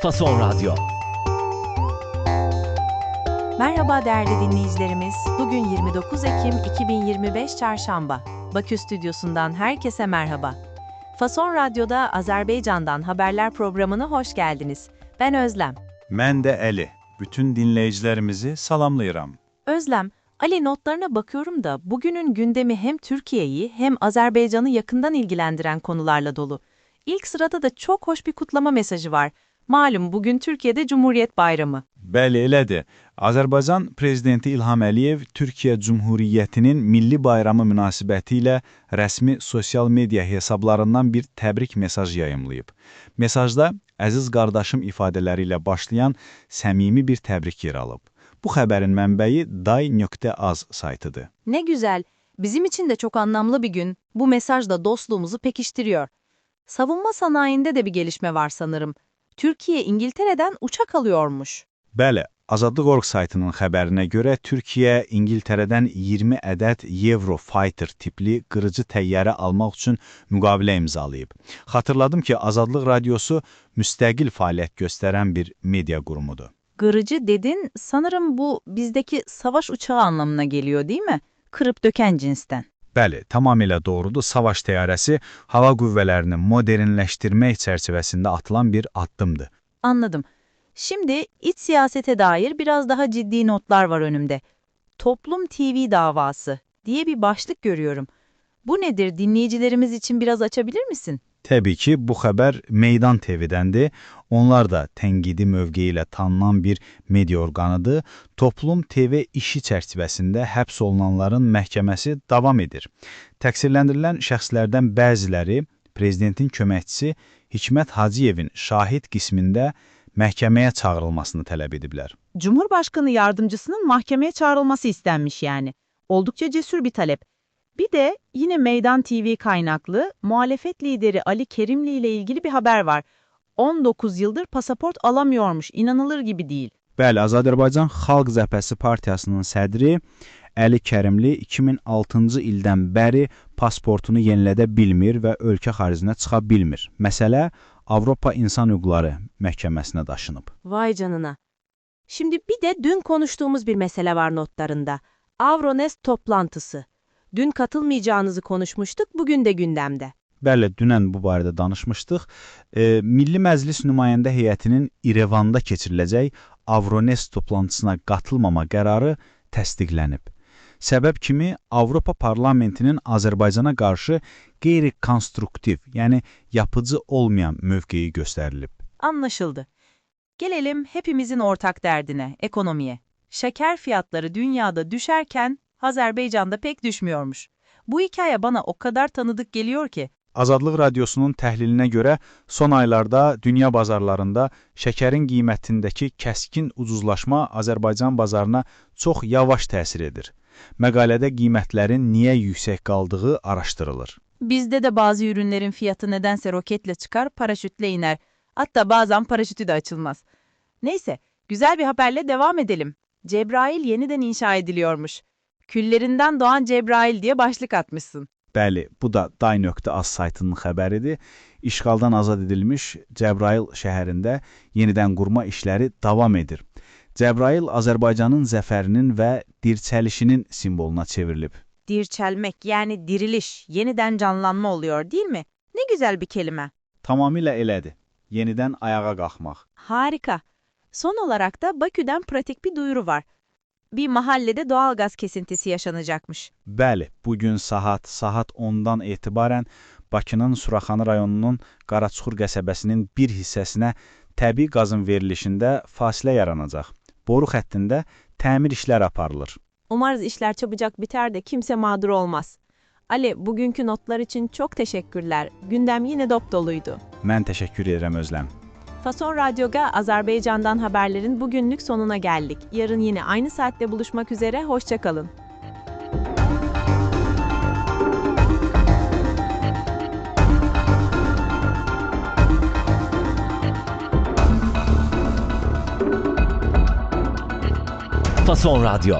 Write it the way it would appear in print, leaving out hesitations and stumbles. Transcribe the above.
Fason Radyo. Merhaba değerli dinleyicilerimiz. Bugün 29 Ekim 2025 Çarşamba. Bakü stüdyosundan herkese merhaba. Fason Radyo'da Azerbaycan'dan haberler programına hoş geldiniz. Ben Özlem. Mən də Əli. Bütün dinleyicilerimizi salamlayıram. Özlem, Ali notlarına bakıyorum da bugünün gündemi hem Türkiye'yi hem Azerbaycan'ı yakından ilgilendiren konularla dolu. İlk sırada da çok hoş bir kutlama mesajı var. Malum bugün Türkiye'de Cumhuriyet Bayramı. Bəli, elədir. Azərbaycan Prezidenti İlham Əliyev Türkiyə Cumhuriyyətinin Milli Bayramı münasibətilə rəsmi sosial media hesablarından bir təbrik mesaj yayımlayıb. Mesajda əziz qardaşım ifadələri ilə başlayan səmimi bir təbrik yer alıb. Bu xəbərin mənbəyi day.az saytıdır. Ne güzel. Bizim için de çok anlamlı bir gün. Bu mesaj da dostluğumuzu pekiştiriyor. Savunma sanayinde de bir gelişme var sanırım. Türkiye İngiltere'den uçak alıyormuş. Bəli, Azadlıq.org saytının xəbərinə görə Türkiyə İngiltərədən 20 ədəd Eurofighter tipli qırıcı təyyarə almaq üçün müqavilə imzalayıb. Xatırladım ki, Azadlıq Radyosu müstəqil fəaliyyət göstərən bir media qurumudur. Gırıcı dedin, sanırım bu bizdeki savaş uçağı anlamına geliyor değil mi? Kırıp döken cinsten. Bəli, tamamilə doğrudur. Savaş təyyarəsi hava qüvvələrini modernləşdirmək çərçivəsində atılan bir addımdır. Anladım. Şimdi iç siyasete dair biraz daha ciddi notlar var önümde. Toplum TV davası diye bir başlık görüyorum. Bu nedir? Dinleyicilerimiz için biraz açabilir misin? Təbii ki, bu xəbər Meydan TV-dəndir. Onlar da tənqidi mövqeyi ilə tanınan bir media orqanıdır. Toplum TV işi çərçivəsində həbs olunanların məhkəməsi davam edir. Təqsirləndirilən şəxslərdən bəziləri prezidentin köməkçisi Hikmət Hacıyevin şahid qismində məhkəməyə çağırılmasını tələb ediblər. Cumhurbaşkanı yardımcısının mahkemeye çağrılması istenmiş yani. Oldukça cesur bir talep. Bir de yine Meydan TV kaynaklı muhalefet lideri Ali Kerimli ile ilgili bir haber var. 19 yıldır pasaport alamıyormuş, inanılır gibi değil. Bəli, Azərbaycan Xalq Cəbhəsi Partiyasının sədri Əli Kərimli 2006-cı ildən bəri pasportunu yenilədə bilmir və ölkə xaricinə çıxa bilmir. Məsələ Avropa İnsan Hüquqları Məhkəməsinə daşınıb. Vay canına. Şimdi bir de dün konuştuğumuz bir mesele var notlarında. Avronest toplantısı. Dün katılmayacağınızı konuşmuştuk, bugün de gündemde. Bəli, dünən bu barədə danışmışdıq. Milli Məclis nümayəndə heyətinin İrevanda keçiriləcək Avronest toplantısına qatılmama qərarı təsdiqlənib. Səbəb kimi Avropa Parlamentinin Azərbaycana qarşı qeyri-konstruktiv, yəni yapıcı olmayan mövqeyi göstərilib. Anlaşıldı. Gelelim hepimizin ortak derdine, ekonomiye. Şeker fiyatları dünyada düşerken Azerbaycan'da pek düşmüyormuş. Bu hikaye bana o kadar tanıdık geliyor ki. Azadlıq Radyosunun təhlilinə görə son aylarda dünya bazarlarında şəkərin qiymətindəki kəskin ucuzlaşma Azərbaycan bazarına çox yavaş təsir edir. Məqalədə qiymətlərin niyə yüksək qaldığı araşdırılır. Bizde de bazı ürünlerin fiyatı nedense roketle çıkar, paraşütle iner. Hatta bazen paraşütü de açılmaz. Neyse, güzel bir haberle devam edelim. Cebrail yeniden inşa ediliyormuş. Küllerinden doğan Cebrail diye başlık atmışsın. Bəli, bu da day.az saytının xəbəridir. İşğaldan azad edilmiş Cəbrayıl şəhərində yenidən qurma işləri davam edir. Cəbrayıl Azərbaycanın zəfərinin və dirçəlişinin simvoluna çevrilib. Dirçelmek yani diriliş, yeniden canlanma oluyor değil mi? Ne güzel bir kelime. Tamamilə elədir. Yenidən ayağa qalxmaq. Harika. Son olarak da Bakü'den pratik bir duyuru var. Bir mahallede doğalgaz kesintisi yaşanacakmış. Bəli, bugün saat 10-dan etibarən Bakının Suraxanı rayonunun Qaraçuxur qəsəbəsinin bir hissəsinə təbii qazın verilişində fasilə yaranacaq. Boru xəttində təmir işlər aparılır. Umarız işler çabucak biter de kimse mağdur olmaz. Ali, bugünkü notlar için çok teşekkürler. Gündem yine dop doluydu. Mən təşəkkür edirəm Özlem. Fason Radyo'da Azerbaycan'dan haberlerin bugünlük sonuna geldik. Yarın yine aynı saatte buluşmak üzere, hoşça kalın. Fason Radyo.